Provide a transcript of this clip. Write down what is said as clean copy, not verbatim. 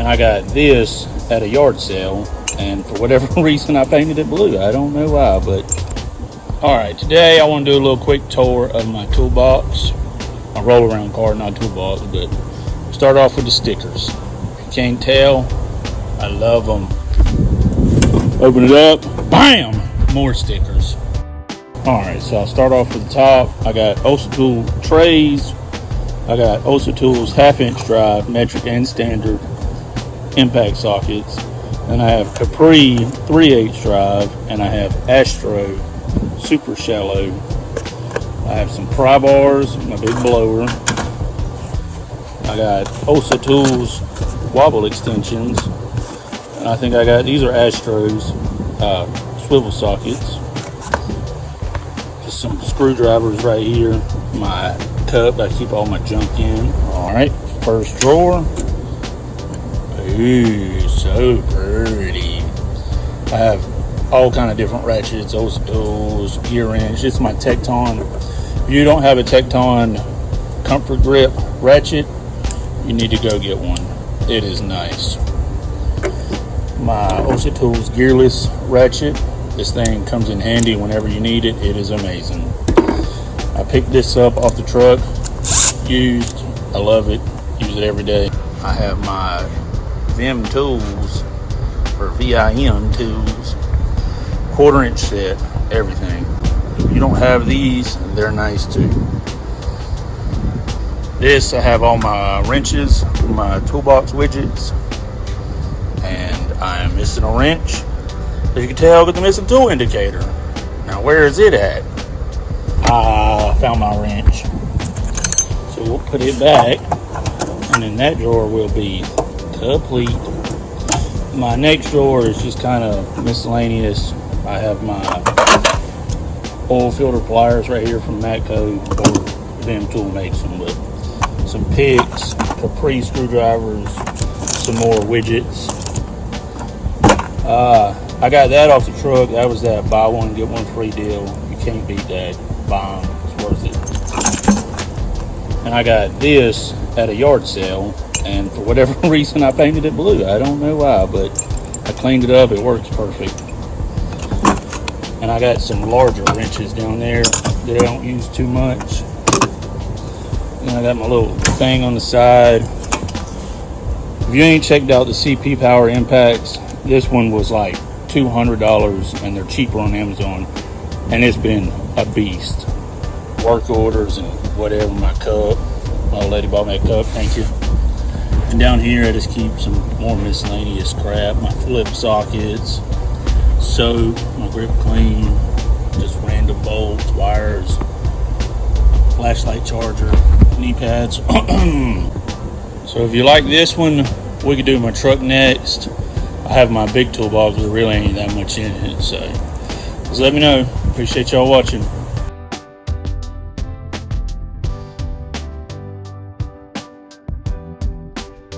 And I got this at a yard sale, and for whatever reason I painted it blue. I don't know why, but all right, today I want to do a little quick tour of my toolbox. A roll around card, not toolbox, but start off with the stickers. If you can't tell, I love them. Open it up, bam, more stickers. All right, so I'll start off with the top. I got Olsa Tools trays. I got Olsa Tools 1/2-inch drive, metric and standard impact sockets. Then I have Capri 3/8 drive, and I have Astro super shallow. I have some pry bars, my big blower. I got Olsa Tools wobble extensions. And I think I got, these are Astros swivel sockets. Just some screwdrivers right here. My cup, I keep all my junk in. All right, first drawer. Ooh, so pretty. I have all kind of different ratchets, Olsa Tools, gear wrench. It's my Tecton. If you don't have a Tecton comfort grip ratchet, you need to go get one. It is nice. My Olsa Tools gearless ratchet. This thing comes in handy whenever you need it. It is amazing. I picked this up off the truck, used. I love it. Use it every day. I have my Vim tools, or VIM tools, 1/4-inch set, everything. If you don't have these, they're nice too. This, I have all my wrenches, my toolbox widgets, and I am missing a wrench. As you can tell, with the missing tool indicator. Now, where is it at? I found my wrench. So we'll put it back, and then that drawer will be complete. My next drawer is just kind of miscellaneous. I have my oil filter pliers right here from Matco, or Vim Tool makes them, but some picks, Capri screwdrivers, some more widgets. I got that off the truck. That was that buy one get one free deal. You can't beat that. Buy them, it's worth it. And I got this at a yard sale, and for whatever reason I painted it blue. I don't know why, but I cleaned it up. It works perfect. And I got some larger wrenches down there that I don't use too much. And I got my little thing on the side. If you ain't checked out the CP Power Impacts, this one was like $200, and they're cheaper on Amazon, and it's been a beast. Work orders and whatever. My cup, my lady bought me a cup, thank you. And down here I just keep some more miscellaneous crap, my flip sockets, soap, my grip clean, just random bolts, wires, flashlight charger, knee pads. So if you like this one, we could do my truck next. I have my big toolbox, there really ain't that much in it, so just let me know. Appreciate y'all watching.